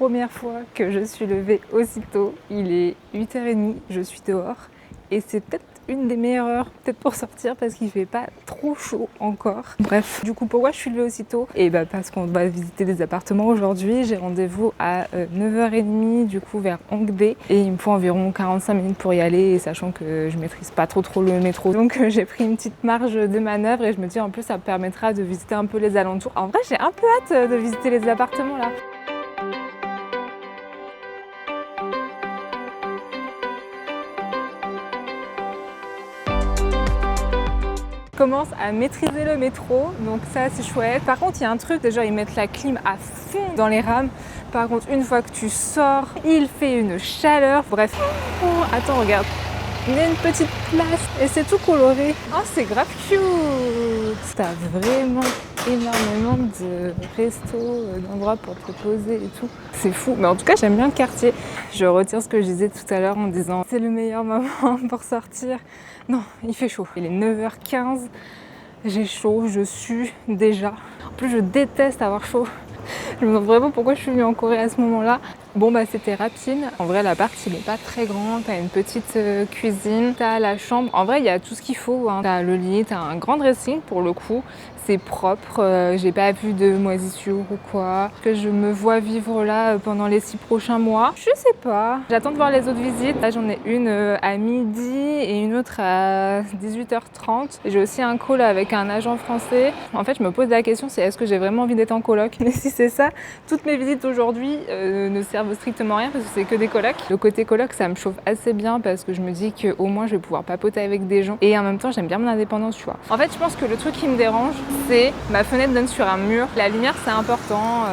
première fois que je suis levée aussitôt. Il est 8h30, je suis dehors et c'est peut-être une des meilleures heures peut-être pour sortir parce qu'il fait pas trop chaud encore. Bref, du coup pourquoi je suis levée aussitôt? Et bah parce qu'on va visiter des appartements aujourd'hui. J'ai rendez-vous à 9h30 du coup vers Hongdae et il me faut environ 45 minutes pour y aller, et sachant que je maîtrise pas trop le métro, donc j'ai pris une petite marge de manœuvre et je me dis en plus ça me permettra de visiter un peu les alentours. En vrai j'ai un peu hâte de visiter les appartements là. Je commence à maîtriser le métro, donc ça c'est chouette. Par contre il y a un truc, déjà ils mettent la clim à fond dans les rames. Par contre une fois que tu sors, il fait une chaleur. Bref, attends regarde, il y a une petite place et c'est tout coloré. Oh c'est grave cute. T'as vraiment énormément de restos, d'endroits pour te poser et tout. C'est fou, mais en tout cas j'aime bien le quartier. Je retire ce que je disais tout à l'heure en disant c'est le meilleur moment pour sortir. Non, il fait chaud. Il est 9h15, j'ai chaud, je sue déjà. En plus je déteste avoir chaud. Je me demande vraiment pourquoi je suis venue en Corée à ce moment-là. Bon bah c'était rapide. En vrai l'appart il n'est pas très grand, t'as une petite cuisine, t'as la chambre. En vrai il y a tout ce qu'il faut, hein. T'as le lit, t'as un grand dressing pour le coup. C'est propre, j'ai pas vu de moisissure ou quoi. Que je me vois vivre là pendant les 6 prochains mois. Je sais pas. J'attends de voir les autres visites. Là j'en ai une à midi et une autre à 18h30. J'ai aussi un call avec un agent français. En fait je me pose la question, c'est est-ce que j'ai vraiment envie d'être en coloc? Mais si c'est ça, toutes mes visites aujourd'hui ne servent strictement à rien parce que c'est que des colocs. Le côté coloc ça me chauffe assez bien parce que je me dis qu'au moins je vais pouvoir papoter avec des gens. Et en même temps j'aime bien mon indépendance, tu vois. En fait je pense que le truc qui me dérange, c'est ma fenêtre donne sur un mur. La lumière c'est important.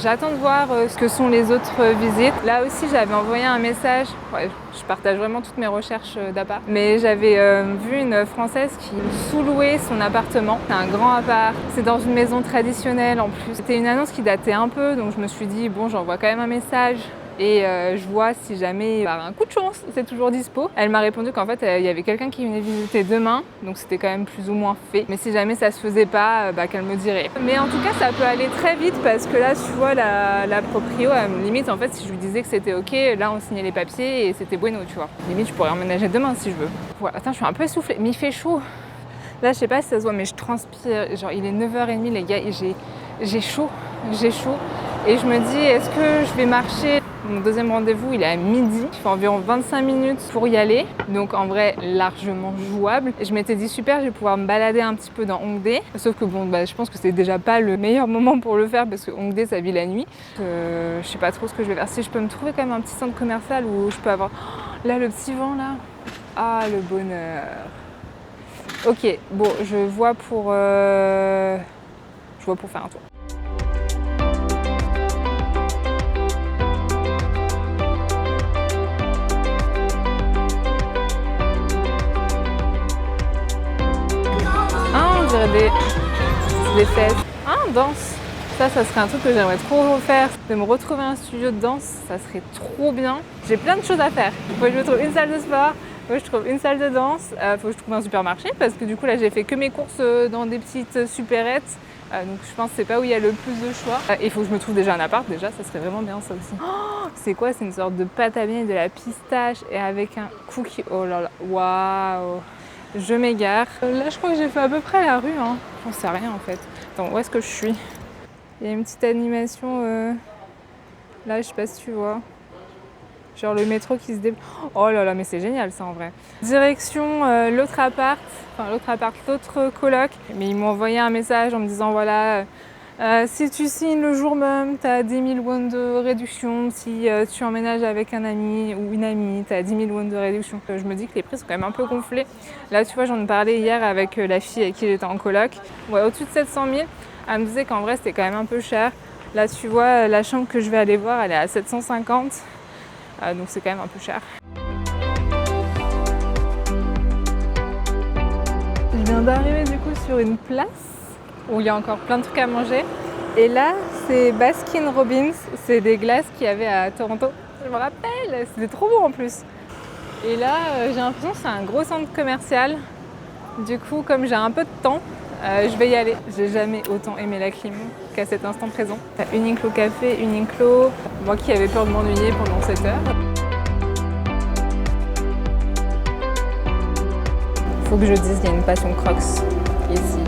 J'attends de voir ce que sont les autres visites. Là aussi j'avais envoyé un message. Ouais, je partage vraiment toutes mes recherches d'appart. Mais j'avais vu une Française qui sous-louait son appartement. C'est un grand appart. C'est dans une maison traditionnelle en plus. C'était une annonce qui datait un peu, donc je me suis dit bon j'envoie quand même un message. Et je vois si jamais, par un coup de chance, c'est toujours dispo. Elle m'a répondu qu'en fait, il y avait quelqu'un qui venait visiter demain, donc c'était quand même plus ou moins fait. Mais si jamais ça se faisait pas, qu'elle me dirait. Mais en tout cas, ça peut aller très vite parce que là, tu vois, la proprio, elle me limite, en fait, si je lui disais que c'était ok, là, on signait les papiers et c'était bueno, tu vois. Limite, je pourrais emménager demain si je veux. Voilà, attends, je suis un peu essoufflée, mais il fait chaud. Là, je sais pas si ça se voit, mais je transpire. Genre, il est 9h30, les gars, et j'ai chaud. Et je me dis, est-ce que je vais marcher? Mon deuxième rendez-vous, il est à midi. Je fais environ 25 minutes pour y aller. Donc en vrai, largement jouable. Et je m'étais dit, super, je vais pouvoir me balader un petit peu dans Hongdae. Sauf que bon, je pense que c'est déjà pas le meilleur moment pour le faire parce que Hongdae, ça vit la nuit. Je sais pas trop ce que je vais faire. Si je peux me trouver quand même un petit centre commercial où je peux avoir... Oh, là, le petit vent, là. Ah, le bonheur. Ok, bon, je vois pour faire un tour. Ah, on dirait des fesses. Ah, danse. Ça serait un truc que j'aimerais trop refaire. De me retrouver un studio de danse, ça serait trop bien. J'ai plein de choses à faire. Faut que je trouve une salle de sport. Faut que je trouve une salle de danse, faut que je trouve un supermarché parce que du coup là j'ai fait que mes courses dans des petites supérettes, donc je pense que c'est pas où il y a le plus de choix. Et il faut que je me trouve déjà un appart, déjà ça serait vraiment bien ça aussi. Oh, c'est quoi? C'est une sorte de pâte à bien de la pistache et avec un cookie. Oh là là, waouh! Je m'égare. Là je crois que j'ai fait à peu près la rue, hein. J'en sais rien en fait. Attends, où est-ce que je suis? Il y a une petite animation là, je sais pas si tu vois. Genre le métro qui se débloque. Oh là là, mais c'est génial ça en vrai. Direction l'autre coloc. Mais ils m'ont envoyé un message en me disant voilà, si tu signes le jour même, t'as 10 000 won de réduction. Si tu emménages avec un ami ou une amie, t'as 10 000 won de réduction. Je me dis que les prix sont quand même un peu gonflés. Là tu vois, j'en ai parlé hier avec la fille avec qui j'étais en coloc. Ouais, au-dessus de 700 000. Elle me disait qu'en vrai c'était quand même un peu cher. Là tu vois, la chambre que je vais aller voir, elle est à 750. Donc c'est quand même un peu cher. Je viens d'arriver du coup sur une place où il y a encore plein de trucs à manger. Et là, c'est Baskin Robbins. C'est des glaces qu'il y avait à Toronto. Je me rappelle, c'était trop beau en plus. Et là, j'ai l'impression que c'est un gros centre commercial. Du coup, comme j'ai un peu de temps, Je vais y aller. J'ai jamais autant aimé la clim qu'à cet instant présent. T'as Uniqlo Café, Uniqlo. Moi qui avais peur de m'ennuyer pendant 7 heures. Faut que je dise qu'il y a une passion Crocs ici.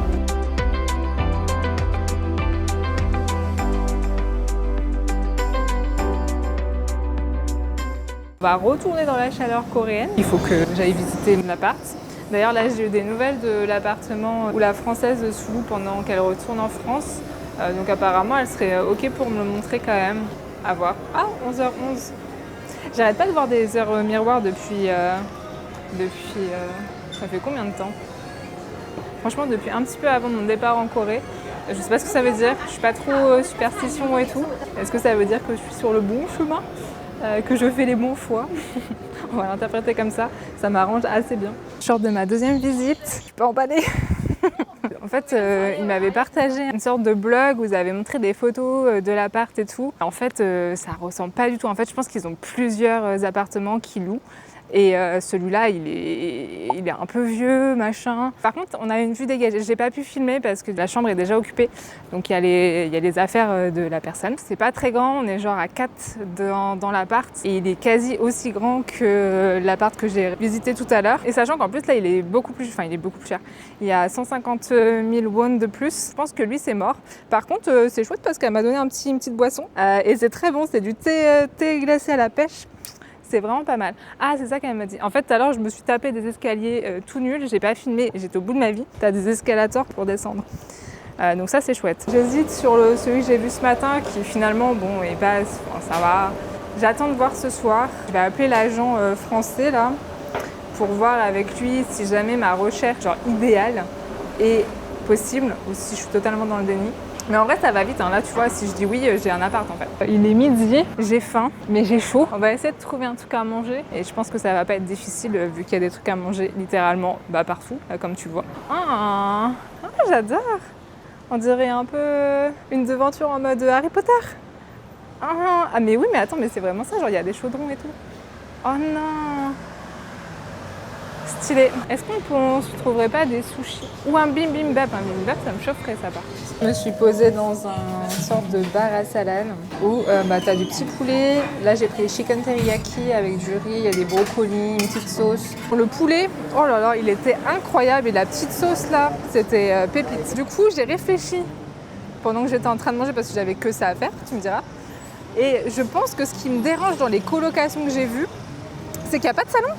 On va retourner dans la chaleur coréenne. Il faut que j'aille visiter l'appart. D'ailleurs, là, j'ai eu des nouvelles de l'appartement où la française se loue pendant qu'elle retourne en France. Donc apparemment, elle serait OK pour me le montrer quand même. À voir. Ah, 11h11. J'arrête pas de voir des heures miroirs depuis ça fait combien de temps? Franchement, depuis un petit peu avant mon départ en Corée. Je sais pas ce que ça veut dire. Je suis pas trop superstition et tout. Est-ce que ça veut dire que je suis sur le bon chemin? Que je fais les bons choix? On va l'interpréter comme ça. Ça m'arrange assez bien. Je sors de ma deuxième visite. Je peux emballer. En fait, il m'avait partagé une sorte de blog où ils avaient montré des photos de l'appart et tout. En fait, ça ressemble pas du tout. En fait, je pense qu'ils ont plusieurs appartements qu'ils louent. Et celui-là, il est un peu vieux, machin. Par contre, on a une vue dégagée. J'ai pas pu filmer parce que la chambre est déjà occupée. Donc il y a les affaires de la personne. C'est pas très grand, on est genre à 4 dans l'appart. Et il est quasi aussi grand que l'appart que j'ai visité tout à l'heure. Et sachant qu'en plus là, il est beaucoup plus cher. Il y a 150 000 won de plus. Je pense que lui, c'est mort. Par contre, c'est chouette parce qu'elle m'a donné une petite boisson. Et c'est très bon, c'est du thé glacé à la pêche. C'est vraiment pas mal. Ah, c'est ça qu'elle m'a dit. En fait, tout à l'heure, je me suis tapé des escaliers tout nuls. J'ai pas filmé. J'étais au bout de ma vie. T'as des escalators pour descendre. Donc ça, c'est chouette. J'hésite sur celui que j'ai vu ce matin qui finalement, bon, est pas... ça va. J'attends de voir ce soir. Je vais appeler l'agent français, là, pour voir avec lui si jamais ma recherche, genre idéale, est possible ou si je suis totalement dans le déni. Mais en vrai, ça va vite. Hein. Là, tu vois, si je dis oui, j'ai un appart en fait. Il est midi, j'ai faim, mais j'ai chaud. On va essayer de trouver un truc à manger. Et je pense que ça va pas être difficile vu qu'il y a des trucs à manger littéralement partout, là, comme tu vois. Ah, j'adore. On dirait un peu une devanture en mode Harry Potter. Ah, mais oui, mais attends, mais c'est vraiment ça. Genre, il y a des chaudrons et tout. Oh non. Stylé. Est-ce qu'on se trouverait pas des sushis ou un bibimbap? Un bibimbap, ça me chaufferait ça par contre. Je me suis posée dans une sorte de bar à salade où t'as du petit poulet. Là, j'ai pris chicken teriyaki avec du riz, il y a des brocolis, une petite sauce. Pour le poulet, oh là là, il était incroyable et la petite sauce là, c'était pépite. Du coup, j'ai réfléchi pendant que j'étais en train de manger parce que j'avais que ça à faire, tu me diras. Et je pense que ce qui me dérange dans les colocations que j'ai vues, c'est qu'il n'y a pas de salon.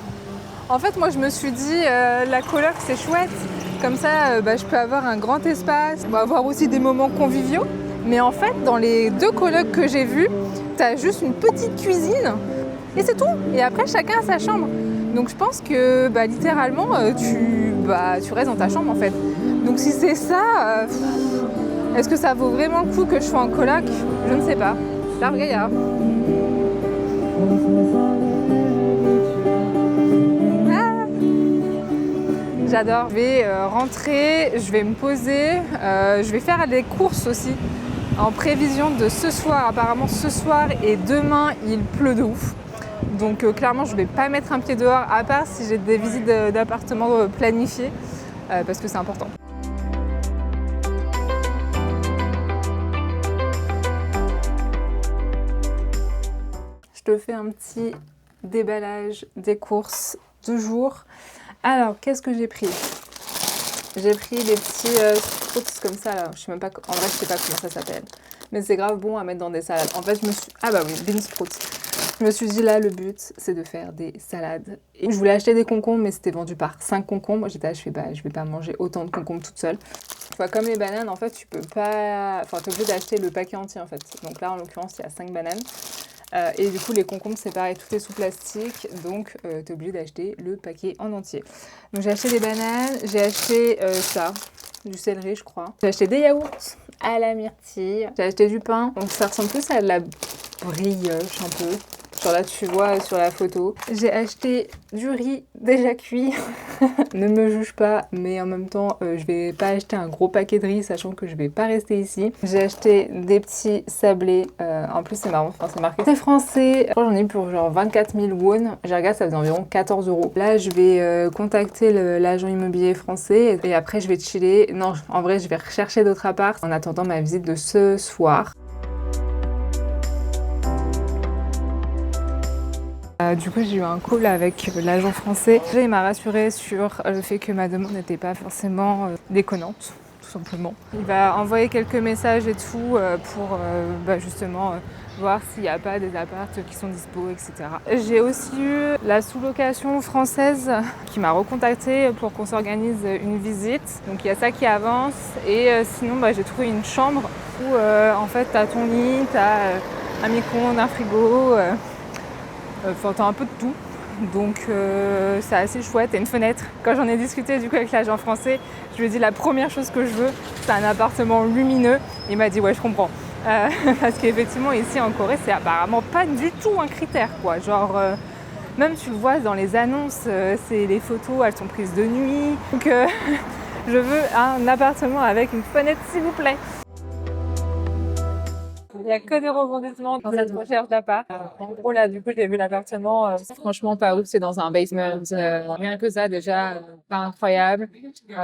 En fait, moi, je me suis dit, la coloc, c'est chouette. Comme ça, je peux avoir un grand espace, avoir aussi des moments conviviaux. Mais en fait, dans les 2 colocs que j'ai vus, t'as juste une petite cuisine et c'est tout. Et après, chacun a sa chambre. Donc, je pense que, littéralement, tu restes dans ta chambre, en fait. Donc, si c'est ça, est-ce que ça vaut vraiment le coup que je sois en coloc? Je ne sais pas. Là, regarde. J'adore. Je vais rentrer, je vais me poser, je vais faire des courses aussi en prévision de ce soir. Apparemment ce soir et demain il pleut de ouf. Donc clairement je vais pas mettre un pied dehors à part si j'ai des visites d'appartements planifiées parce que c'est important. Je te fais un petit déballage des courses du jour. Alors, qu'est-ce que j'ai pris? J'ai pris des petits sprouts comme ça, là. Je sais même pas, en vrai, je sais pas comment ça s'appelle. Mais c'est grave bon à mettre dans des salades. En fait, je me suis... Ah bah oui, bean sprouts. Je me suis dit, là, le but, c'est de faire des salades. Et je voulais acheter des concombres, mais c'était vendu par 5 concombres. J'étais là, je vais pas manger autant de concombres toute seule. Tu vois, comme les bananes, en fait, tu peux pas... Enfin, t'es obligé d'acheter le paquet entier, en fait. Donc là, en l'occurrence, il y a 5 bananes. Et du coup, les concombres, c'est pareil, tout est sous plastique, donc t'es obligé d'acheter le paquet en entier. Donc j'ai acheté des bananes, j'ai acheté ça, du céleri, je crois. J'ai acheté des yaourts à la myrtille, j'ai acheté du pain, donc ça ressemble plus à de la brioche un peu. Je Genre là, tu vois sur la photo. J'ai acheté du riz déjà cuit. Ne me juge pas, mais en même temps, je vais pas acheter un gros paquet de riz, sachant que je vais pas rester ici. J'ai acheté des petits sablés. En plus, c'est marrant, enfin, c'est marqué c'est français. Je crois que j'en ai pour genre 24 000 won. J'ai regardé, ça faisait environ 14 euros. Là, je vais contacter l'agent immobilier français et après, je vais chiller. Non, en vrai, je vais rechercher d'autres apparts en attendant ma visite de ce soir. Du coup, j'ai eu un call avec l'agent français. Déjà, il m'a rassuré sur le fait que ma demande n'était pas forcément déconnante, tout simplement. Il va envoyer quelques messages et tout pour justement voir s'il n'y a pas des apparts qui sont dispo, etc. J'ai aussi eu la sous-location française qui m'a recontactée pour qu'on s'organise une visite. Donc il y a ça qui avance et sinon j'ai trouvé une chambre où en fait tu as ton lit, tu as un micro-ondes, un frigo. Enfin, t'as un peu de tout, donc c'est assez chouette. Et une fenêtre. Quand j'en ai discuté du coup avec l'agent français, je lui ai dit la première chose que je veux, c'est un appartement lumineux. Il m'a dit ouais, je comprends. Parce qu'effectivement ici en Corée, c'est apparemment pas du tout un critère, quoi. Genre même tu le vois dans les annonces, c'est les photos, elles sont prises de nuit. Donc je veux un appartement avec une fenêtre, s'il vous plaît. Il n'y a que des rebondissements dans cette recherche d'appart. En gros, là, du coup, j'ai vu l'appartement. Franchement, pas ouf. C'est dans un basement. Rien que ça, déjà, pas incroyable.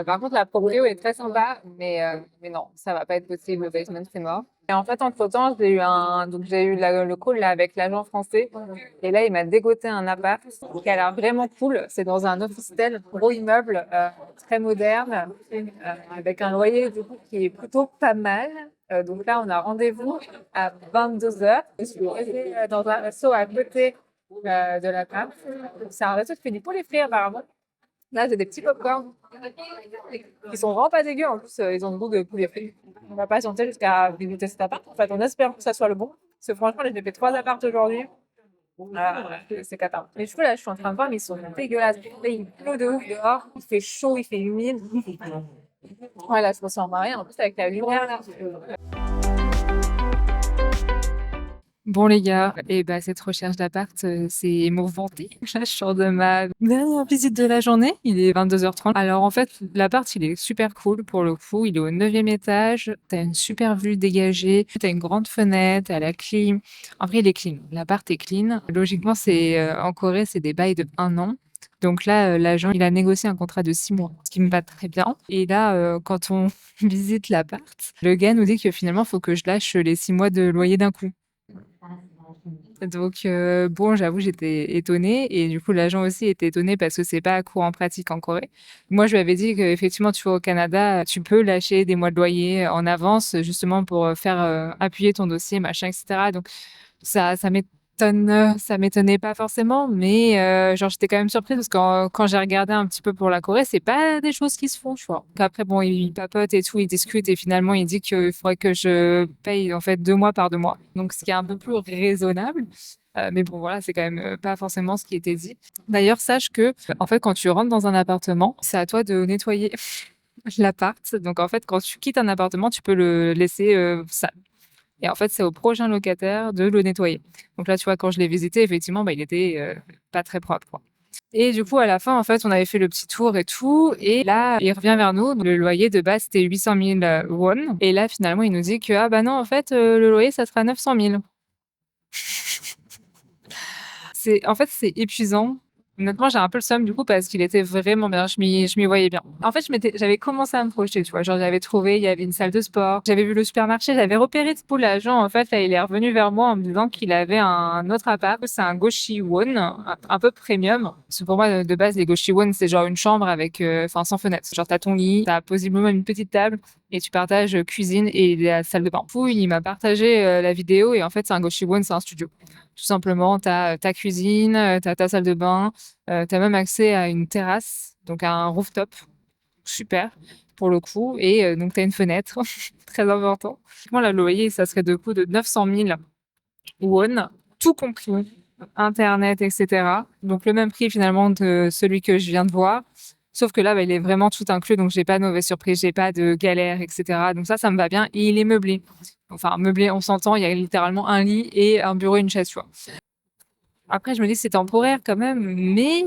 Par contre, la proprio est très sympa, mais non, ça va pas être possible. Le basement, c'est mort. Et en fait, entre-temps, j'ai eu le call là, avec l'agent français. Et là, il m'a dégoté un appart qui a l'air vraiment cool. C'est dans un office-tel, gros immeuble, très moderne, avec un loyer du coup qui est plutôt pas mal. Donc là, on a rendez-vous à 22h. Je suis posée dans un resto à côté de l'appart. C'est un resto qui fait du poulet frit apparemment. Là, j'ai des petits popcorn qui sont vraiment pas dégueux. En plus, ils ont le goût de poulet frit. On va patienter jusqu'à visiter cet appart. En fait, on espère que ça soit le bon. Parce que franchement, j'ai fait 3 apparts aujourd'hui. C'est cata. Mais du coup, là, je suis en train de voir, mais ils sont dégueulasses. Il pleut de ouf dehors. Il fait chaud, il fait humide. Ouais, là, je me sens mariée. En plus, avec la lumière, là. Bon les gars, cette recherche d'appart, c'est mouvementé. Là, je sors de ma dernière visite de la journée, il est 22h30. Alors en fait, l'appart, il est super cool pour le coup. Il est au 9e étage, t'as une super vue dégagée, t'as une grande fenêtre, t'as la clim. En vrai, il est clean. L'appart est clean. Logiquement, en Corée, c'est des bails de 1 an. Donc là, l'agent, il a négocié un contrat de 6 mois, ce qui me va très bien. Et là, quand on visite l'appart, le gars nous dit que finalement, il faut que je lâche les 6 mois de loyer d'un coup. Donc bon, j'avoue, j'étais étonnée et du coup, l'agent aussi était étonné parce que c'est pas courant pratique en Corée. Moi, je lui avais dit qu'effectivement, tu vois, au Canada, tu peux lâcher des mois de loyer en avance justement pour faire appuyer ton dossier, machin, etc. Donc ça m'étonnait pas forcément, mais genre j'étais quand même surprise parce que quand j'ai regardé un petit peu pour la Corée, c'est pas des choses qui se font, tu vois. Donc après, bon, il papote et tout, il discute et finalement il dit qu'il faudrait que je paye en fait 2 mois par 2 mois. Donc ce qui est un peu plus raisonnable. Mais bon, voilà, c'est quand même pas forcément ce qui était dit. D'ailleurs, sache que, en fait, quand tu rentres dans un appartement, c'est à toi de nettoyer l'appart. Donc, en fait, quand tu quittes un appartement, tu peux le laisser sale. Et en fait, c'est au prochain locataire de le nettoyer. Donc là, tu vois, quand je l'ai visité, effectivement, il était pas très propre, quoi. Et du coup, à la fin, en fait, on avait fait le petit tour et tout. Et là, il revient vers nous. Le loyer de base, c'était 800 000 won. Et là, finalement, il nous dit que, ah bah non, en fait, le loyer, ça sera 900 000. En fait, c'est épuisant. Honnêtement, j'ai un peu le seum du coup parce qu'il était vraiment bien. Je m'y voyais bien. En fait, j'avais commencé à me projeter, tu vois. Genre, j'avais trouvé, il y avait une salle de sport. J'avais vu le supermarché. J'avais repéré ce coup l'agent. En fait, là, il est revenu vers moi en me disant qu'il avait un autre appart. C'est un Goshi-won, un peu premium. Parce que pour moi, de base, les Goshi-won, c'est genre une chambre avec, sans fenêtre. Genre, t'as ton lit, t'as possiblement une petite table et tu partages cuisine et la salle de bain. Puis, il m'a partagé la vidéo et en fait, c'est un Goshi-won, c'est un studio. Tout simplement, tu as ta cuisine, tu as ta salle de bain, tu as même accès à une terrasse, donc à un rooftop. Super, pour le coup. Et donc, tu as une fenêtre, très important. Moi, le loyer, ça serait de coût de 900 000 won, tout compris, Internet, etc. Donc, le même prix finalement de celui que je viens de voir. Sauf que là, il est vraiment tout inclus, donc j'ai pas de mauvaise surprise, j'ai pas de galère, etc. Donc ça me va bien. Et il est meublé. Enfin, meublé, on s'entend, il y a littéralement un lit et un bureau et une chaise, tu vois. Après, je me dis c'est temporaire quand même, mais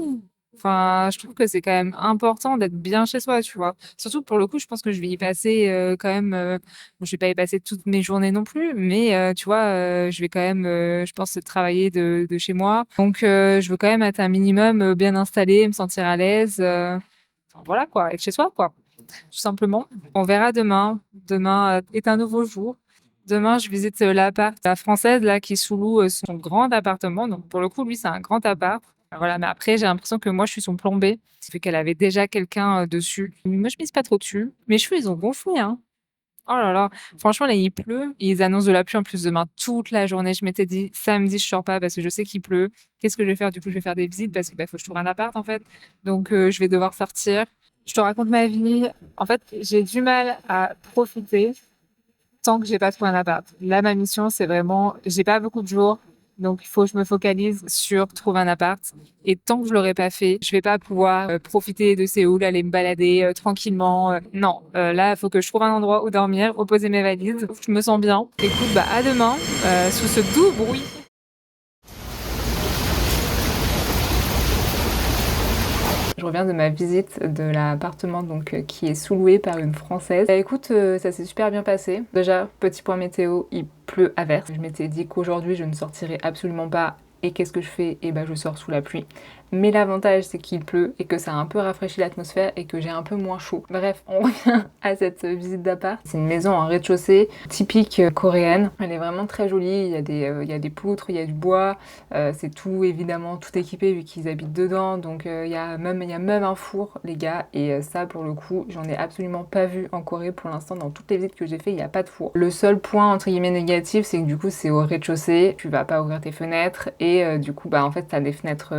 enfin, je trouve que c'est quand même important d'être bien chez soi, tu vois? Surtout pour le coup, je pense que je vais y passer, quand même, bon, je vais pas y passer toutes mes journées non plus, mais tu vois, je vais quand même, je pense travailler de chez moi. Donc je veux quand même être un minimum, bien installée, me sentir à l'aise, enfin voilà quoi, être chez soi quoi, tout simplement. On verra demain. Demain, est un nouveau jour. Demain, je visite, l'appart, la française là qui sous-loue, son grand appartement. Donc pour le coup, lui, c'est un grand appart. Voilà, mais après, j'ai l'impression que moi, je suis son plan B. Ça fait qu'elle avait déjà quelqu'un, dessus. Moi, je mise pas trop dessus. Mes cheveux, ils ont gonflé, hein. Oh là là, franchement, là, il pleut. Ils annoncent de la pluie en plus demain toute la journée. Je m'étais dit, samedi, je sors pas parce que je sais qu'il pleut. Qu'est-ce que je vais faire? Du coup, je vais faire des visites parce que bah, faut que je trouve un appart en fait. Donc, je vais devoir sortir. Je te raconte ma vie. En fait, j'ai du mal à profiter tant que j'ai pas trouvé un appart. Là, ma mission, c'est vraiment, j'ai pas beaucoup de jours, donc il faut que je me focalise sur trouver un appart. Et tant que je l'aurai pas fait, je vais pas pouvoir profiter de Séoul, aller me balader tranquillement. Non, là, il faut que je trouve un endroit où dormir, reposer mes valises. Je me sens bien. Écoute, bah à demain, sous ce doux bruit. Je reviens de ma visite de l'appartement donc qui est sous-loué par une Française. Bah, écoute, ça s'est super bien passé. Déjà, petit point météo, il pleut à verse. Je m'étais dit qu'aujourd'hui je ne sortirais absolument pas. Et qu'est-ce que je fais? Et bah je sors sous la pluie. Mais l'avantage c'est qu'il pleut et que ça a un peu rafraîchi l'atmosphère et que j'ai un peu moins chaud. Bref, on revient à cette visite d'appart. C'est une maison en rez-de-chaussée, typique coréenne. Elle est vraiment très jolie, il y a des poutres, il y a du bois. C'est tout évidemment tout équipé vu qu'ils habitent dedans. Donc il y a même un four les gars. Et ça pour le coup j'en ai absolument pas vu en Corée pour l'instant. Dans toutes les visites que j'ai fait il n'y a pas de four. Le seul point entre guillemets négatif c'est que du coup c'est au rez-de-chaussée. Tu vas pas ouvrir tes fenêtres et du coup bah en fait t'as des fenêtres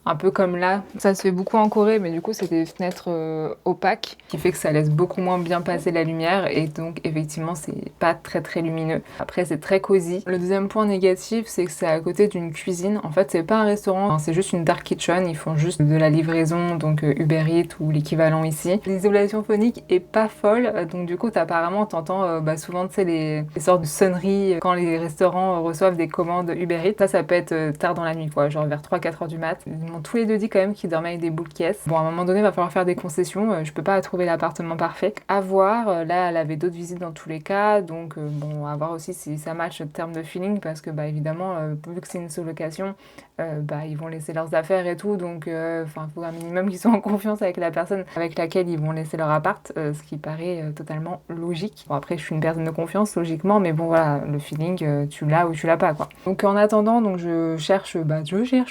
un peu comme là. Ça se fait beaucoup en Corée, mais du coup, c'est des fenêtres opaques, qui fait que ça laisse beaucoup moins bien passer la lumière, et donc effectivement, c'est pas très très lumineux. Après, c'est très cosy. Le deuxième point négatif, c'est que c'est à côté d'une cuisine. En fait, c'est pas un restaurant, c'est juste une dark kitchen. Ils font juste de la livraison, donc Uber Eats ou l'équivalent ici. L'isolation phonique est pas folle, donc du coup, apparemment, t'entends souvent, tu sais, les sortes de sonneries quand les restaurants reçoivent des commandes Uber Eats. Ça peut être tard dans la nuit, quoi, genre vers 3-4 heures du mat. Ils m'ont tous les deux dit quand même qu'ils dormaient avec des boules de caisse. Bon, à un moment donné, il va falloir faire des concessions. Je peux pas trouver l'appartement parfait. À voir. Là, elle avait d'autres visites dans tous les cas. Donc, bon, à voir aussi si ça match en termes de feeling. Parce que, bah, évidemment, vu que c'est une sous-location, ils vont laisser leurs affaires et tout. Donc, enfin, il faut un minimum qu'ils soient en confiance avec la personne avec laquelle ils vont laisser leur appart. Ce qui paraît totalement logique. Bon, après, je suis une personne de confiance, logiquement. Mais bon, voilà, le feeling, tu l'as ou tu l'as pas, quoi. Donc, en attendant, donc, je cherche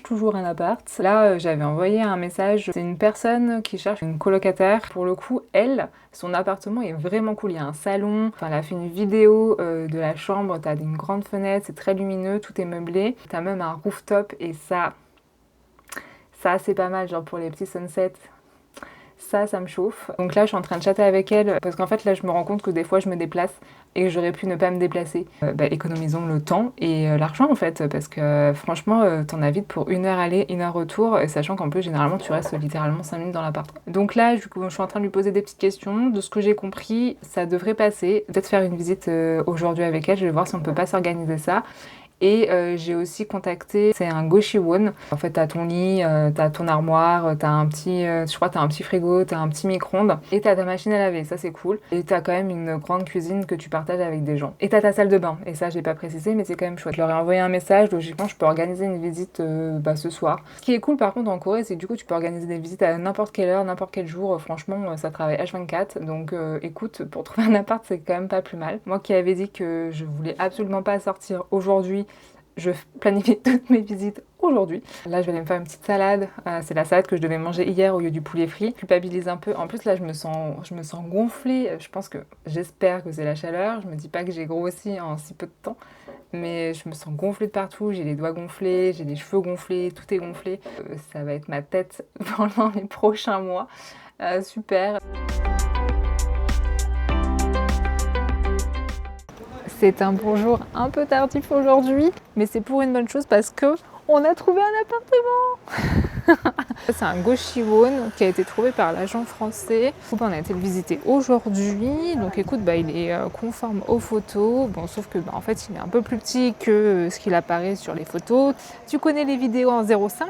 toujours un appart. Là, j'avais envoyé un message. C'est une personne qui cherche une colocataire. Pour le coup, elle, son appartement est vraiment cool. Il y a un salon. Enfin, elle a fait une vidéo de la chambre. T'as une grande fenêtre, c'est très lumineux, tout est meublé. T'as même un rooftop et ça c'est pas mal. Genre pour les petits sunsets. Ça me chauffe. Donc là, je suis en train de chatter avec elle parce qu'en fait, là, je me rends compte que des fois, je me déplace et que j'aurais pu ne pas me déplacer. Économisons le temps et l'argent en fait, parce que franchement, t'en as vite pour 1 heure aller, 1 heure retour, sachant qu'en plus, généralement, tu restes littéralement 5 minutes dans l'appart. Donc là, du coup, je suis en train de lui poser des petites questions. De ce que j'ai compris, ça devrait passer. Peut-être faire une visite aujourd'hui avec elle. Je vais voir si on peut pas s'organiser ça. Et j'ai aussi contacté, c'est un Goshiwon. En fait, t'as ton lit, t'as ton armoire, t'as un petit, je crois, t'as un petit frigo, t'as un petit micro-ondes. Et t'as ta machine à laver, ça c'est cool. Et t'as quand même une grande cuisine que tu partages avec des gens. Et t'as ta salle de bain. Et ça, j'ai pas précisé, mais c'est quand même chouette. Je leur ai envoyé un message, logiquement, je peux organiser une visite ce soir. Ce qui est cool par contre en Corée, c'est que du coup, tu peux organiser des visites à n'importe quelle heure, n'importe quel jour. Franchement, ça travaille H24. Donc écoute, pour trouver un appart, c'est quand même pas plus mal. Moi qui avais dit que je voulais absolument pas sortir aujourd'hui, je planifie toutes mes visites aujourd'hui. Là, je vais aller me faire une petite salade. C'est la salade que je devais manger hier au lieu du poulet frit. Je culpabilise un peu. En plus, là, je me sens gonflée. J'espère que c'est la chaleur. Je me dis pas que j'ai grossi en si peu de temps. Mais je me sens gonflée de partout. J'ai les doigts gonflés, j'ai les cheveux gonflés, tout est gonflé. Ça va être ma tête pendant les prochains mois. Super. C'est un bonjour un peu tardif aujourd'hui, mais c'est pour une bonne chose parce que On a trouvé un appartement. C'est un Goshiwon qui a été trouvé par l'agent français. On a été le visiter aujourd'hui. Donc écoute, il est conforme aux photos. Bon, sauf que en fait, il est un peu plus petit que ce qu'il apparaît sur les photos. Tu connais les vidéos en 0,5.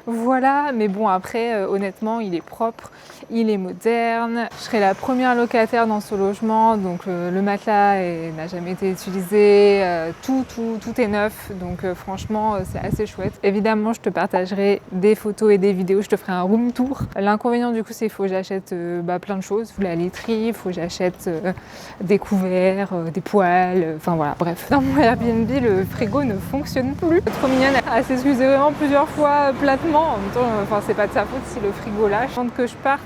Voilà, mais bon après honnêtement il est propre, il est moderne. Je serai la première locataire dans ce logement, donc le matelas n'a jamais été utilisé, tout est neuf, donc franchement c'est assez chouette. Évidemment je te partagerai des photos et des vidéos, je te ferai un room tour. L'inconvénient du coup c'est qu'il faut que j'achète plein de choses, la literie, il faut que j'achète des couverts, des poêles, enfin voilà bref. Dans mon Airbnb le frigo ne fonctionne plus. Trop mignonne, elle s'est excusée vraiment plusieurs fois platement. En même temps, c'est pas de sa faute si le frigo lâche. Avant que je parte,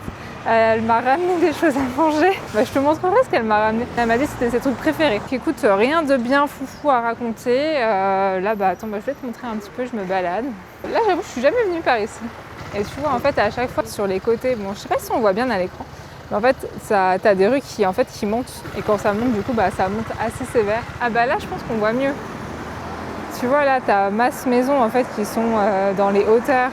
elle m'a ramené des choses à manger. Je te montrerai ce qu'elle m'a ramené. Elle m'a dit que c'était ses trucs préférés. Écoute, rien de bien foufou à raconter. Là, attends, je vais te montrer un petit peu, je me balade. Là, j'avoue, je suis jamais venue par ici. Et tu vois, en fait, à chaque fois, sur les côtés, bon, je sais pas si on voit bien à l'écran, mais en fait, t'as des rues qui montent. Et quand ça monte, du coup, ça monte assez sévère. Ah là, je pense qu'on voit mieux. Tu vois là, t'as masse maisons en fait qui sont dans les hauteurs.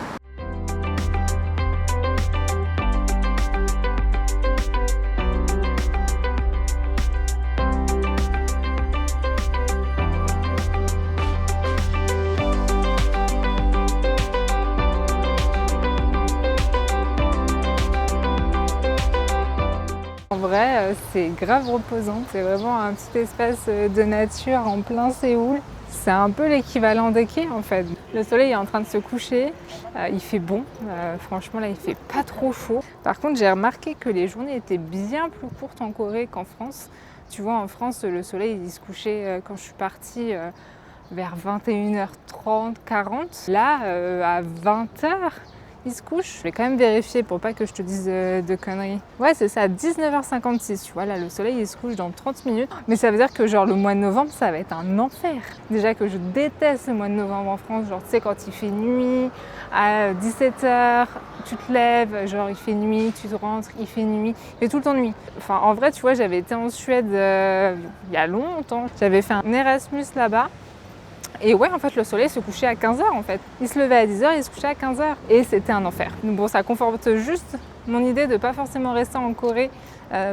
En vrai, c'est grave reposant. C'est vraiment un petit espace de nature en plein Séoul. C'est un peu l'équivalent des quais en fait. Le soleil est en train de se coucher, il fait bon, franchement là il fait pas trop chaud. Par contre j'ai remarqué que les journées étaient bien plus courtes en Corée qu'en France. Tu vois en France le soleil il se couchait quand je suis partie vers 21h30, 40. Là à 20h il se couche. Je vais quand même vérifier pour pas que je te dise de conneries. Ouais, c'est ça, 19h56. Tu vois, là, le soleil, il se couche dans 30 minutes. Mais ça veut dire que, genre, le mois de novembre, ça va être un enfer. Déjà que je déteste le mois de novembre en France. Genre, tu sais, quand il fait nuit, à 17h, tu te lèves, genre, il fait nuit, tu te rentres, il fait nuit. Il fait tout le temps nuit. Enfin, en vrai, tu vois, j'avais été en Suède il y a longtemps. J'avais fait un Erasmus là-bas. Et ouais, en fait, le soleil se couchait à 15h en fait. Il se levait à 10h, il se couchait à 15h. Et c'était un enfer. Donc bon, ça conforte juste mon idée de pas forcément rester en Corée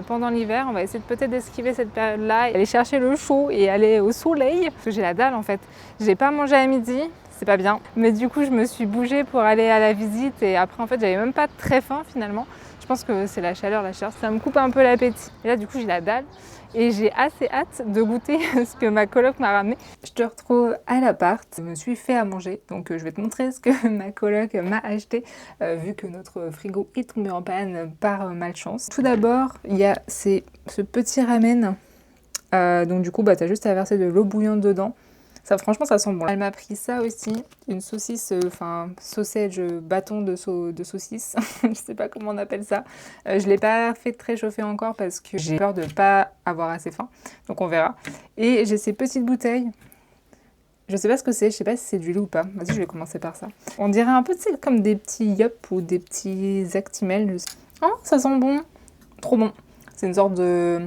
pendant l'hiver. On va essayer peut-être d'esquiver cette période-là, aller chercher le chaud et aller au soleil. Parce que j'ai la dalle en fait. J'ai pas mangé à midi, c'est pas bien. Mais du coup, je me suis bougée pour aller à la visite. Et après, en fait, j'avais même pas très faim finalement. Je pense que c'est la chaleur, ça me coupe un peu l'appétit. Et là, du coup, j'ai la dalle. Et j'ai assez hâte de goûter ce que ma coloc m'a ramené. Je te retrouve à l'appart. Je me suis fait à manger, donc je vais te montrer ce que ma coloc m'a acheté, vu que notre frigo est tombé en panne par malchance. Tout d'abord, il y a ce petit ramen. Donc du coup, t'as juste à verser de l'eau bouillante dedans. Ça, franchement, ça sent bon. Elle m'a pris ça aussi, une saucisse, sausage, bâton de saucisse. Je sais pas comment on appelle ça. Je l'ai pas fait très chauffer encore parce que j'ai peur de pas avoir assez faim. Donc on verra. Et j'ai ces petites bouteilles. Je sais pas ce que c'est, je sais pas si c'est du lait ou pas. Vas-y, je vais commencer par ça. On dirait un peu, tu sais, comme des petits yop ou des petits actimels. Oh, ça sent bon. Trop bon. C'est une sorte de...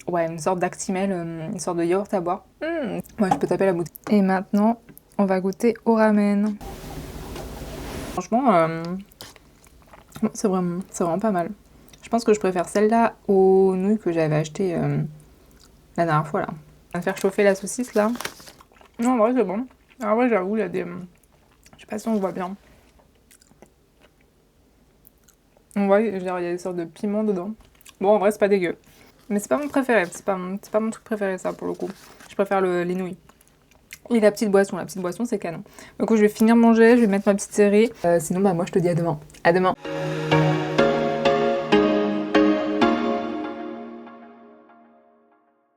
Ouais, une sorte d'actimel, une sorte de yaourt à boire. Ouais, je peux taper la bouteille. Et maintenant, on va goûter au ramen. Franchement, c'est vraiment pas mal. Je pense que je préfère celle-là aux nouilles que j'avais achetées la dernière fois là. On va faire chauffer la saucisse là. Non, en vrai, c'est bon. En vrai, j'avoue, il y a des... Je sais pas si on voit bien. On voit, il y a des sortes de piments dedans. Bon, en vrai, c'est pas dégueu. Mais c'est pas mon préféré, c'est pas mon truc préféré ça pour le coup. Je préfère les nouilles. Et la petite boisson c'est canon. Du coup je vais finir de manger, je vais mettre ma petite série. Sinon moi je te dis à demain. À demain.